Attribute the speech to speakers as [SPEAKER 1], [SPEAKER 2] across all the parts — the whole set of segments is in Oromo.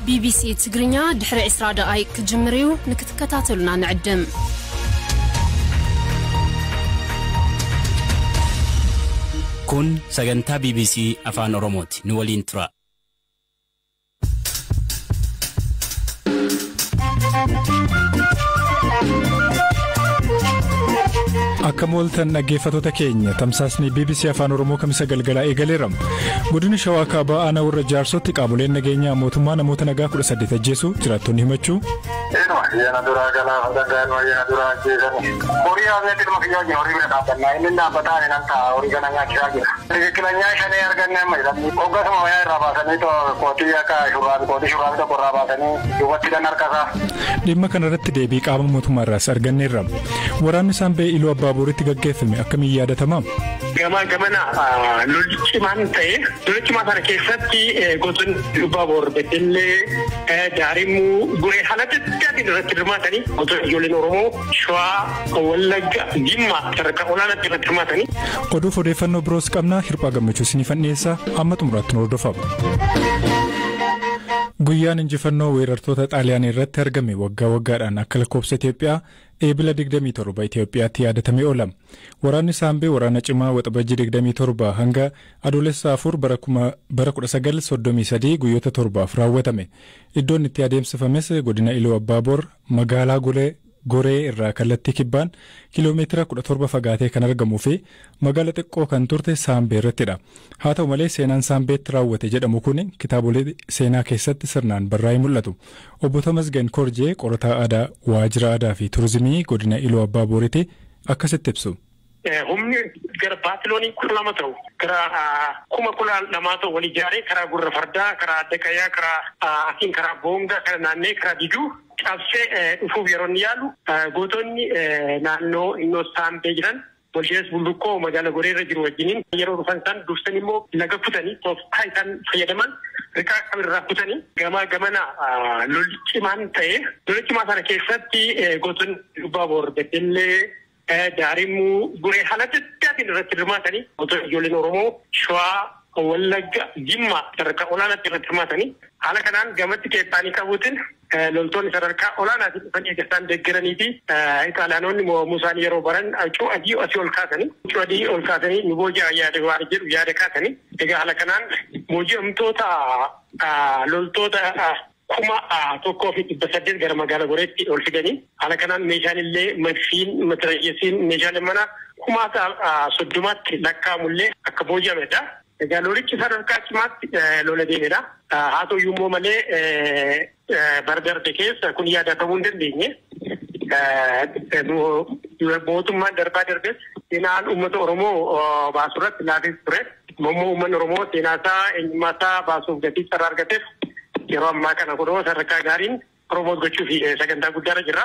[SPEAKER 1] BBC ትግርኛ ድሕሪ 20 ደቂቃ ክጅምሪው ንክትከታተሉና ንዕድም
[SPEAKER 2] kun sagantaa BBC afaan Oromooti nu waliin tura.
[SPEAKER 3] Akka mooltan dhaggeeffattoota keenya tamsaasni BBC afaan Oromoo kamisa galgalaa eegaleeram. Godina Shawaa Kaabaa aanaa warra Jaarsootti qaamoleen nageenyaa mootummaa namoota nagaa 18 ajjeesuu jiraattonni himachuu.
[SPEAKER 4] Yana dura gala dangaa yana dura jeesan. Horiyaa meetii makiyaa jira horii bira dhaabannaa inni dhaabbataan nan ta'a horii kana nyaachaa jira. Kilanya shanii arganne amma jedhamni hoggasuma wayaa irraa baasanii kootii akka kootii shurraabii tokko irraa baasanii duubatti dan harkasaa.
[SPEAKER 3] Dhimma kanarratti deebii qaama mootummaarraas arganneerra. Waraanni Saambee Iluu Abbaabooritti gaggeeffame akkamiin yaadatama?
[SPEAKER 5] Gamana lolli cimaan ta'e lolli cimaa sana keessatti gosoonni Abbaaboor Beddellee Daarimuu Guree haalatti adda irratti hirmaatanii gosoonni ijoolleen Oromoo Shawaa Wallagga Jimmaa sadarkaa olaanaatti irratti hirmaatanii.
[SPEAKER 3] Oduuf odeeffannoo biroos qabna hirphaa gammachuu isiniif dhiyeessa amma xumuraatti nu hordofaa. Guyyaan injifannoo weerartoota Xaaliyaanii irratti argame waggaa waggaadhaan akka lakkoofsa Itoophiyaa eebila 27 Itoophiyaatti yaadatamee oola. Waraanni Saambee waraana cimaa waxabajjii 27 hanga adoolessa 4 bara 1933 guyyoota 7 raawwatame. Iddoon itti adeemsifames godina Iluu Abbaaboor magaalaa Goree irraa kallattii kibbaan kiiloomeetira 17 fagaatee kan argamuu fi magaala xiqqoo kan turte Saambee irrattidha. Haa ta'u malee seenaan Saambeetti raawwate jedhamu kun kitaabolee seenaa keessatti sirnaan barraa'ee mul'atu. Obbo Tamasgen Korjee qorataa aadaa waajjira aadaa fi turizimii godina Iluu Abbaabooritti akkasitti ibsu.
[SPEAKER 5] Humni gara Baatiloonii 12 ta'u gara 12,000 ta'u wal ijaaree karaa gurra fardaa karaa adda qayyaa karaa atiin karaa boongaa karaa naannee karaa diduu cabsee dhufuuf yeroo inni yaalu gootonni naannoo innoo Saambee jiran Bolshees Bullukkoo magaalaa Goree irra jiru wajjiniin yeroo dhufan isaan dursanii immoo laga kutanii tooftaa isaan fayyadaman riqaa qabirraa kutanii gamana lolli cimaan ta'e lolli cimaa sana keessatti gootonni Abbaaboor Beddellee Daarimuu Guree haalatti adda irratti hirmaatanii gootonni ijoolleen Oromoo Shawaa Wallagga Jimmaa sadarkaa olaanaatti irratti hirmaatanii haala kanaan gamatti keephaanii qabuutiin loltoonni sadarkaa olaanaatti dhufanii eegasaan deeggaranii fi Xaaliyaanonni Musaan yeroo baran cu'adii asii ol kaasanii nu booji'aa yaada kaasanii egaa haala kanaan booji'amtoota loltoota 1,108 gara magaalaa Goreetti ol fidanii haala kanaan meeshaan illee madfiin matiraayyesiin meeshaalee mana 30,000tti lakkaa'amullee akka booji'amedha. Egaa lolichi sadarkaa cimaatti lola deemedha. Haa ta'u iyyuu malee bardarde keessa kun yaadatamuu hin dandeenye. Mootummaan darbaa darbe seenaan uummata Oromoo baasurratti laafis ture. Immoo uummanni Oromoo seenaasaa eenyummaasaa baasuuf gatii carraa argateef yeroo ammaa kana godhoo sadarkaa gaariin Oromoo gochuuf sagantaa guddaarra jira.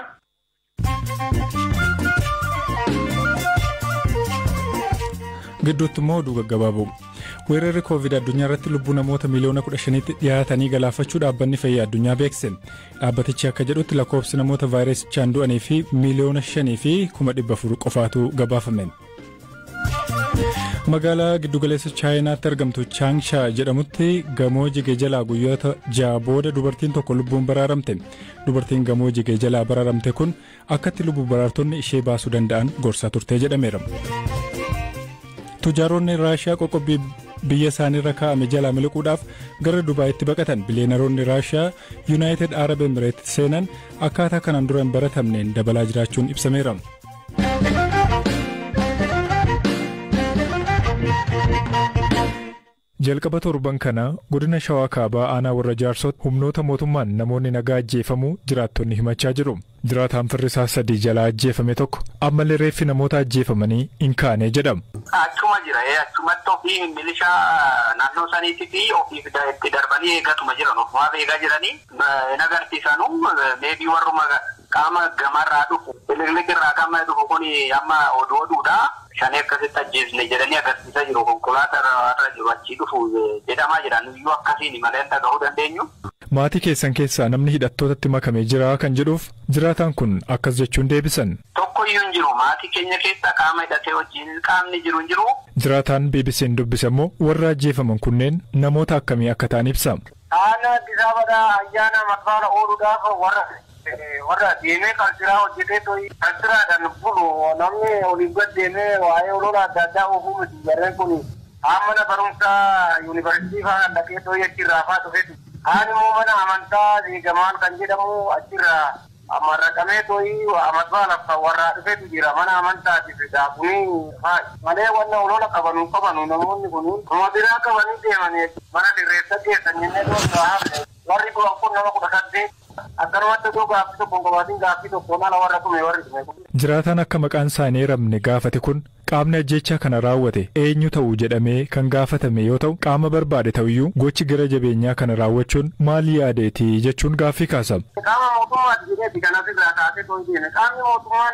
[SPEAKER 3] Gidduutti immoo oduu gaggabaaboo. Weerarri Covid addunyaa irratti lubbuu namoota miliyoona 15tti dhiyaatanii galaafachuu dhaabbanni fayyaa addunyaa beekse. Dhaabbatichi akka jedhutti lakkoofsi namoota vaayirasichaan du'anii fi miliyoona 5,400 qofaatu gabaafame. Magaalaa giddugaleessa Chaayinaatti argamtu Chaangshaa jedhamutti gamoo jigee jalaa guyyoota 6 booda dubartiin tokko lubbuun baraaramte. Dubartiin gamoo jigee jalaa baraaramte kun akkatti lubbuu baraartonni ishee baasuu danda'an gorsaa turte jedhameera. Tujaaronni Raashiyaa qoqqobbii biyya isaaniirra kaa'ame jalaa miliquudhaaf gara Dubaayitti baqatan biliyeenaroonni Raashiyaa Yuunaayitid Arab Emireetti seenan akkaataa kanaan dura hin baratamneen dabalaa jiraachuun ibsameera. Jalqaba torban kana godina Shawaa Kaabaa aanaa warra Jaarsootti humnoota mootummaan namoonni nagaa ajjeefamuu jiraattonni himachaa jiru. Jiraataan firrisaa 3 jalaa ajjeefame tokko ammallee reeffi namoota ajjeefamanii hin kaane jedhama.
[SPEAKER 4] Achuma jira achumatti ofii milishaa naannoo saniitti fi ofii itti darbanii eegatuma jiran ofumaa eegaa jiranii hin agarsiisanu meebii warruma qaama gamarraa dhufu bilirlikirraa qaama dhufu kun amma oduudha. Shanii akkasitti ajjeesne jedhanii agarsiisaa jiru konkolaataa irra jiru achii dhufu jedhamaa jiran iyyuu akkasiin malee dhagahuu dandeenyu.
[SPEAKER 3] Maatii keessan keessaa namni hidhattootatti makamee jira kan jedhuuf jiraataan kun akkas jechuun deebisan.
[SPEAKER 4] Tokkoyyuu hin jiru maatii keenya keessa qaama hidhatee wajjin qaamni jiru hin jiru.
[SPEAKER 3] Jiraataan BBC'n dubbise immoo warra ajjeefaman kunneen namoota akkamii akka ta'an ibsa.
[SPEAKER 4] Ana disabada ayana matbala oduda warra deemee kalsiraa hojjetee to'i kalsiraadhaan bulu namni olii gad deemee waa'ee olola adda addaa ofuu miti jarreen kun mana barumsaa yuunivarsiitii fa'aa dhaqee to'i achirraa fa'aa dhufetu kaan immoo mana amantaa diigamaan kan jedhamu achirraa marraqamee to'i amatbaalaaf warraa dhufetu jira mana amantaatiif daakuni malee wanna olola qabanu namoonni kun kuma biraa qabanii deemanii mana sirreessa geessan jennee doonaa warri kun nama 18 akkanumatti gaaffii tokko qobaatiin gaaffii tokko nala warra kume warri kume.
[SPEAKER 3] Jiraataan akka maqaan isaanii ramne gaafate kun qaamni ajjeechaa kana raawwate eenyu ta'uu jedhamee kan gaafatame yoo ta'u qaama barbaade ta'uyyuu gochi gara jabeenyaa kana raawwachuun maal yaadeeti jechuun gaaffii kaasam.
[SPEAKER 4] Qaama mootummaati jedheeti kan asirraa kaasee too deeme qaamni mootummaa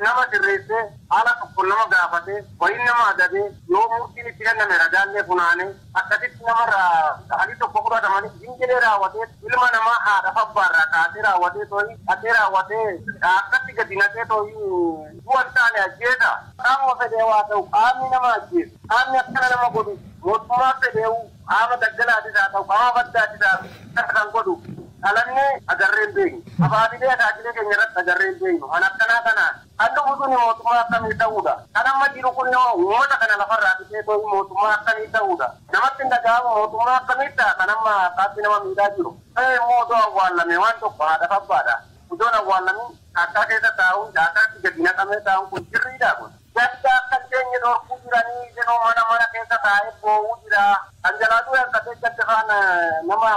[SPEAKER 4] nama sirreessee haala tokko nama gaafate wayin nama adabee yoo murtiin itti kenname ragaallee funaanee akkasitti namarraa haalli tokko fudhatamanii dinjilee raawwatee ilma namaa haadha fabbaarraa kaasee raawwatee tooyi hatee raawwatee akkatti gadi naqee tooyi du'an taane ajjeesa qaama fedhee waa ta'u qaamni nama ajjeesu qaamni akkana nama godhu mootummaa fedheewu qaama daggalaatis haa ta'u qaama baddaatis haa kan godhu dhalannee agarreen beeknu abaabilee taajilee keenya irratti agarreen beeknu kan akkanaa kanaan kan dhufuun mootummaa akkamii ta'uudha kan amma jiru kun uummata kana lafarraa dhufee tooyi mootummaa akkamii ta'uudha namatti hin dhaga'amu mootummaa akkamii ta'a kan amma kaatti nama miidhaa jiru immoo otoo awwaallame waan tokko haadha fabbaadha udoon awwaallamii akka keessa taa'uun daakaatti gadi naqamee taa'uun kun sirriidhaa kun gadda akka keenya dhorkuu jiranii jenoo mana keessa taa'ee boo'uu jira kan jalaatu akkatee gadda faan nama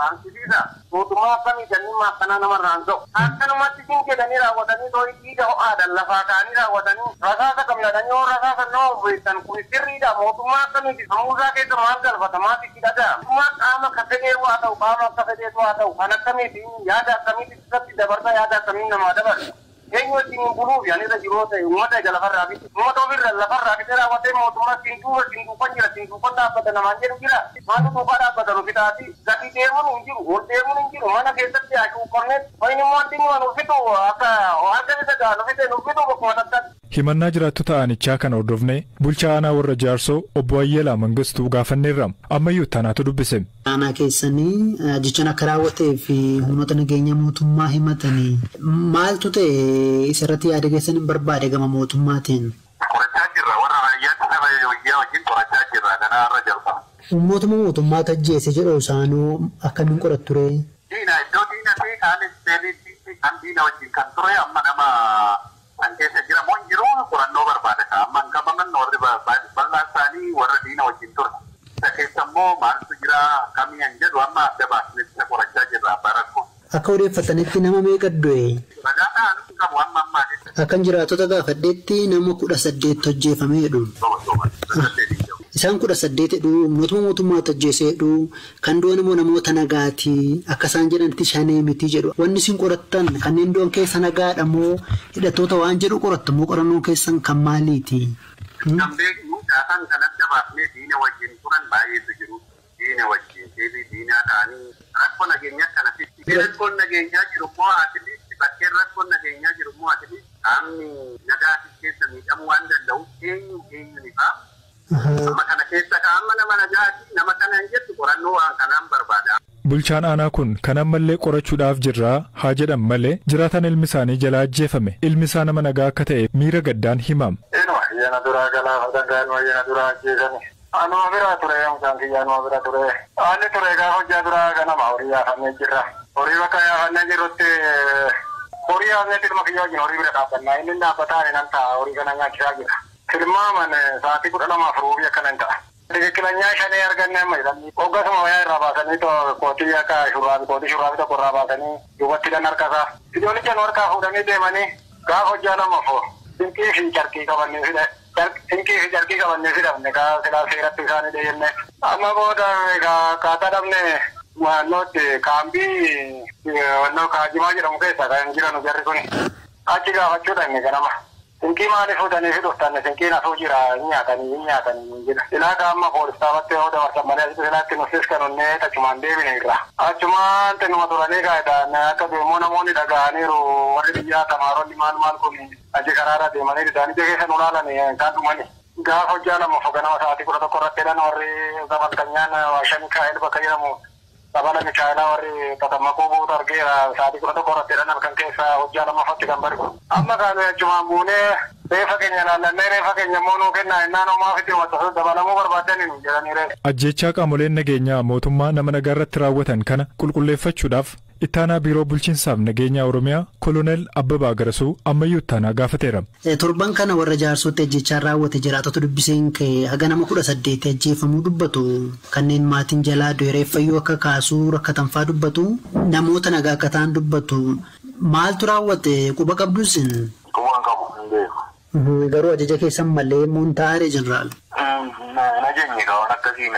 [SPEAKER 4] hanqisiisa mootummaa akkamii jannimmaa akkanaa namarraan ta'u akkanumatti siin jedhanii raawwatanii tooyi dhiiga ho'aadhaan lafaa ka'anii raawwatanii rasaasa qabnadanii yoo rasaasa nama beektan kun sirriidha mootummaa akkamiiti sammuusaa keessa maal galfatamaa sitti dhaga'a mootummaa qaama akka fedhee waa ta'u qaama akka fedheetu waa ta'u kan akkamiiti yaada akkamiiti isatti dabarsa yaada akkamii namaa dabarsa eenyu wajjin buluuf yaanirra jiroo ta'e uummata eega lafarraa fite uummata ofirra lafarraa fite raawwatee mootummaa sinduuqan jira sinduuqan dhaabbata namaan jedhu jira maatu duukaa dhaabbatan ofitaati gadi deemuun hin jiru ol deemuun hin jiru mana keessatti haashuuqqamne wayin immoo wanti nu fitu akka harka isa gaanu fite nu fitu bakkuma tattatti.
[SPEAKER 3] Himannaa jiraattota aanichaa kana hordofne bulchaa aanaa warra jaarsoo obbo Ayyelaa Mangistuu gaafanneerra ammayyuu taanaatu dubbise.
[SPEAKER 6] Aanaa keessanii ajjechaan akka raawwatee fi humnoota nageenya mootummaa himatanii maaltu ta'e isarratti yaada keessan hin barbaade gama mootummaatiin.
[SPEAKER 4] Qorachaa jirra warra raayyaatti nama wayyaa wajjin qorachaa jirra kanaarra jalqaba.
[SPEAKER 6] Humnootuma mootummaatu ajjeese jedhu isaanoo akkamiin qorattu ture?
[SPEAKER 4] Diina iddoo diina fi kaan isteelii kan diina wajjin kan ture amma nama kan keessa jira moo hin jiru qorannoo barbaada amma hin qabaman warri bal'aa isaanii warra diina wajjin ture. Isa keessa immoo maaltu jira akkamii hin jedhu amma adda baasnee isa qorachaa jirra barakko.
[SPEAKER 6] Akka odeeffatanitti nama meeqa du'e?
[SPEAKER 4] Ragaan qabu amma ammaa.
[SPEAKER 6] Akkan jiraattota gaafadheetti nama 18 ajjeefameedhu. Isaan 18 mootummaa mootummaatu ajjeeseedhu kan du'an immoo namoota nagaati akka isaan jedhanitti shanee miti jedhu wanni isin qorattan kanneen du'an keessa nagaadha moo hidhattoota waan jedhu qorattu moo qorannoo keessan kan maaliiti?
[SPEAKER 4] Kan beeknu daataan kan adda baafnee diina wajjin turan baay'eetu jiru diina wajjin deebii diinaa ta'anii rakkoo nageenyaa kanatti rakkoon nageenyaa jiru immoo atileetti bakkeen rakkoon nageenyaa jiru immoo atileetti qaamni nagaa keessa miidhamuu waan danda'u eenyu ni fa'a. Amma kana keessa qaama nama nagaati nama kana hin jettu qorannoo waan kanaan barbaada.
[SPEAKER 3] Bulchaan aanaa kun kan ammallee qorachuudhaaf jirraa haa jedhan malee jiraataan ilmi isaanii jalaa ajjeefame ilmi isaa nama nagaa akka ta'e miira gaddaan himam.
[SPEAKER 4] Yana duraa galaafatan gaanuma yana duraa ajjeesani. Anuma biraa ture yookaan kiyyaanuma bira ture. Haalli ture gaafa hojjaa duraa ganama horii yaafannee jirra. Horii bakka yaafannee jirrutti horii yaafnee ilma kiyyaa wajjin horii bira dhaabbannaa inni dhaabbataan nan ta'a horii kana nyaachisaa jira. Tilmaaman sa'aatii 12 ruubii akkanan ta'a. Biqilanyaa shanii arganne amma jedhanii hoggasuma wayaa irraa baasanii kootii akka kootii shurraabii tokko irraa baasanii duubatti hidhan harkasaa. Ijoollicha nu harkaa fuudhanii deemanii gaafa hojjaa lama sinqii fi carqii qabannee fidamne gaafa silaa seeratti isaanii deemne. Amma booda kaataa dhabne waannootti kaambii wannoo kaajimaa jedhamu keessa kan jiranu jarri kuni achi gaafachuudhaan ganama. Sinqii maaliif fuudhanii fi dhuftan sinqiin asuu jira nyaatanii jira. Silaa kaamma poolistaafatti yoo dabarsan malee asitti silaatti nuffis kan onnee tachumaan deebine irra. Achumaan xinnuma turanii gaa'edhaan akka deemuu namoonni dhaga'aniiru warri biyyaa tamaaronni maal kun achi karaarra deemanii didaan ija keessa nu laalan kan dhumani. Gaafa hojjaa lama ganama sa'aatii 11 irratti jedhan warri gabalkanyaan waashan kaa'el bakka jedhamu Sabana China warri tatamako buutu argeera sa'aatii 11 qoratteedhaan halkan keessa hojjaa lammaffaatti kan bari'u. Amma kan jechumaan buunee reefa keenya naannannee reefa keenya immoo nuu kennaa innaan homaa fitti wata dabalamuu barbaadaniin jedhanii reefa.
[SPEAKER 3] Ajjechaa qaamoleen nageenyaa mootummaa nama nagaa irratti raawwatan kana qulqulleeffachuudhaaf ittaanaa biiroo bulchiinsaaf nageenya Oromiyaa Koloneel Abbabaa Garasuu ammayyuu ittaanaa gaafateera.
[SPEAKER 6] Torban kana warra jaarsootti ajjechaa raawwate jiraatota dubbiseen haga nama 18 ajjeefamuu dubbatu. Kanneen maatiin jalaa reeffayyuu akka kaasuu rakkatanfaa dubbatu. Namoota nagaa akka ta'an dubbatu. Maaltu raawwate quba qabduusin?
[SPEAKER 4] Qubaan qabu hin beeku.
[SPEAKER 6] Garuu ajaja keessan malee Moontaaree Jeneraal.
[SPEAKER 4] Nageenyi qaban akkasii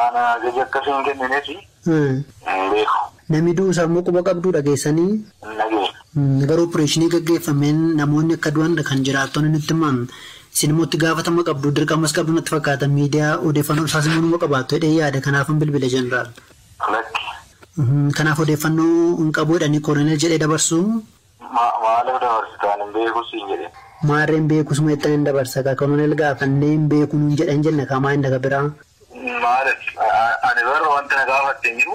[SPEAKER 4] ana ajaja akkasii hin kennineefi. Beeku.
[SPEAKER 6] Namni duusaa immoo quba qabduu dhageessanii. Garuu opereeshinii gaggeeffameen namoonni akka du'an kan jiraattonni nutti himan. Isin immoo itti gaafatama qabdu dirqamas qabdu natti fakkaata miidiyaa odeeffannoo isaas immoo qabaattu jedhee yaada kanaaf hin bilbile Jeneraal. Kanaaf odeeffannoo hin qabu jedhanii Koloneel jedhee dabarsu.
[SPEAKER 4] Maaliif dabarsitaan hin beekus hin jedhe.
[SPEAKER 6] Maarreen beekus moo jettan hin dabarsa ka Koloneel gaafannee hin beeku nuun jedhan jenne kaamaa hin daga biraa.
[SPEAKER 4] Maaliif ani barra wanta na gaafatte hin jiru.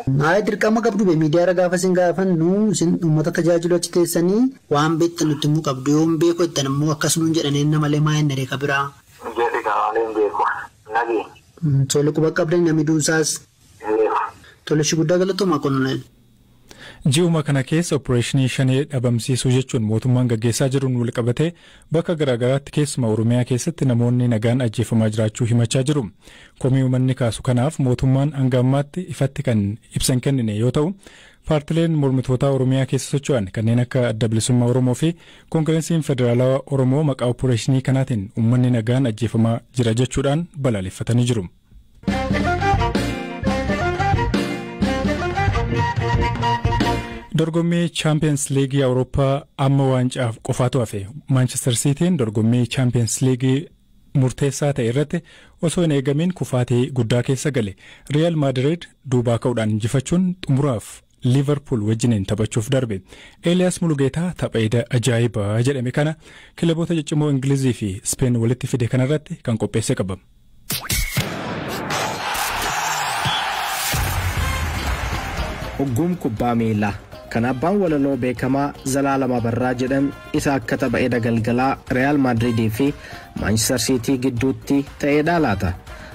[SPEAKER 6] Dirqama qabdu be miidiyaa gaafa isin gaafannu isin uummata tajaajilu achi teessanii waan beektan nutti immoo qabdu yoo hin beeku jettan immoo akkasumaan jedhanii malee maa hin daree ka biraa.
[SPEAKER 4] Jedhi kanaalee hin beeku. Nageenya.
[SPEAKER 6] Tole quba qabdan namni duusaas. Tole shi guddaa galatooma Koloneel.
[SPEAKER 3] Ji'uma kana keessa opereeshinii shanee dhabamsiisuu jechuun mootummaan gaggeessaa jiruun wal qabatee bakka garaagaraatti keessumaa Oromiyaa keessatti namoonni nagaan ajjeefamaa jiraachuu himachaa jiru. Komii uummanni kaasu kanaaf mootummaan hanga ammaatti ifatti kan ibsa hin kennine yoo ta'u, paartileen mormitootaa Oromiyaa keessa socho'an kanneen akka Adda Bilisummaa Oromoo fi Koongireesiin Federaalawaa Oromoo maqaa opereeshinii kanaatiin uummanni nagaan ajjeefamaa jira jechuudhaan balaaleffatanii jiru. Dorgommii Champions League Awurooppaa amma waancaaf qofaatu hafe. Manchester Cityin dorgommii Champions League murteessaa ta'e irratti osoo hin eegamin kufaatii guddaa keessa gale. Real Madrid duubaa ka'uudhaan injifachuun xumuraaf Liverpool wajjiniin taphachuuf darbe. Elias Mulugeetaa tapha ajaa'ibaa jedhame kana kilaboota ciccimoo Ingilizii fi Speen walitti fide kanarratti kan qopheesse qaba.
[SPEAKER 7] Hoggum kubbaa miilaa. Kan abbaan walaloo beekamaa Zalaalama Barraa jedhan isa akka tapha edda galgalaa Real Madrid fi Manchester City gidduutti ta'eedha laata.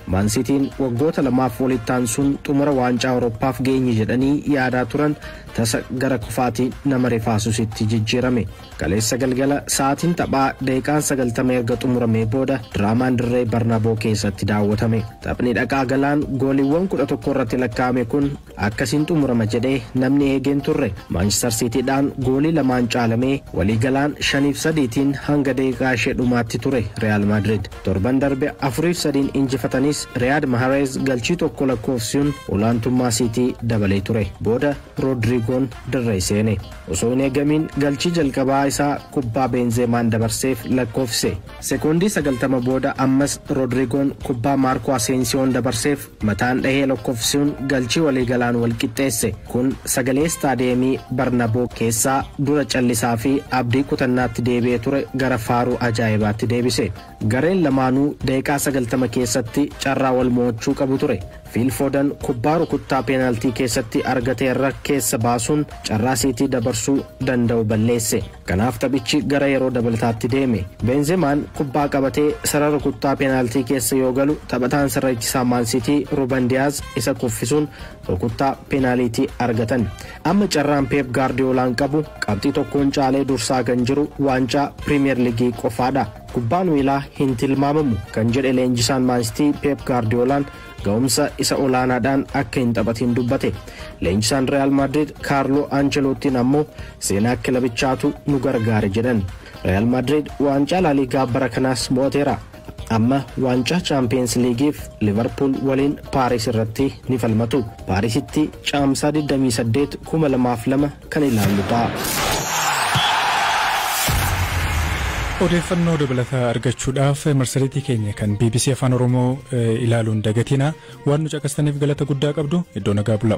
[SPEAKER 7] Man Cityin waggoota lamaaf walitti aansuun xumura waancaa Awurooppaaf geenye jedhanii yaadaa turan tasa gara kufaatii nama rifaasusitti jijjiirame. Kaleessa galgala sa'aatiin taphaa daqiiqaan 90 erga xumuramee booda diraamaan dirree Barnaaboo keessatti daawwatame. Taphni dhaqaa galaan gooliiwwan 11 irratti lakkaa'ame kun akkasiin xumurama jedhee namni eegeen turre. Manchester Cityidhaan goolii lamaan caalamee waliigalaan 5-3tiin hanga daqiiqaa ishee dhumaatti ture Real Madrid. Torban darbe 4-3 injifatanis Riyad Mahrez galchii tokko lakkoofsuun olaantummaa City dabalee ture. Booda Rodrigoon dirree seene. Osoo hin eegamin galchii jalqabaa isaa kubbaa Benzemaan dabarseef lakkoofse. Sekoondii 90 booda ammas Rodrigoon kubbaa Marco Asensioon dabarseef mataan dhahee lakkoofsuun galchii waliigalaan wal qixxeesse. Kun sagalee istaadiyeemii Barnaaboo keessaa dura callisaa fi abdii kutannaatti deebi'ee ture gara faaruu ajaa'ibaatti deebise. Gareen lamaanuu daqiiqaa 90 keessatti carraa wal mo'achuu qabu ture. Phil Foden kubbaa rukuttaa peenaaltii keessatti argatee irra keessa baasuun carraa City dabarsuu danda'u balleesse. Kanaaf taphichi gara yeroo dabalataatti deeme. Benzemaan kubbaa qabatee sarara rukuttaa peenaaltii keessa yoo galu taphataan sirreessisaa Man City Ruben Diaz isa kuffisuun rukuttaa peenaalitii argatan. Amma carraan Pep Guardiolaan qabu qabxii tokkoon caalee dursaa kan jiru waancaa Premier League qofaadha. Kubbaan miilaa hin tilmaamamu kan jedhe leenjisaan Man City Pep Guardiolaan ga'umsa isa olaanaadhaan akka hin taphatin dubbate. Leenjisaan Real Madrid Carlo Ancelottiin ammoo seenaa kilabichaatu nu gargaare jedhan. Real Madrid waancaa La Ligaa bara kanaas mo'ateera. Amma waancaa Champions Leagueef Liverpool waliin Paaris irratti ni falmatu. Paarisitti caamsaa 28 2002 kan ilaalludha.
[SPEAKER 3] Odeeffannoo dabalataa argachuudhaaf marsariitii keenya kan BBC Afaan Oromoo ilaaluun dagatina waan nu caqastaniif galata guddaa qabdu. Iddoo nagaa bulaa.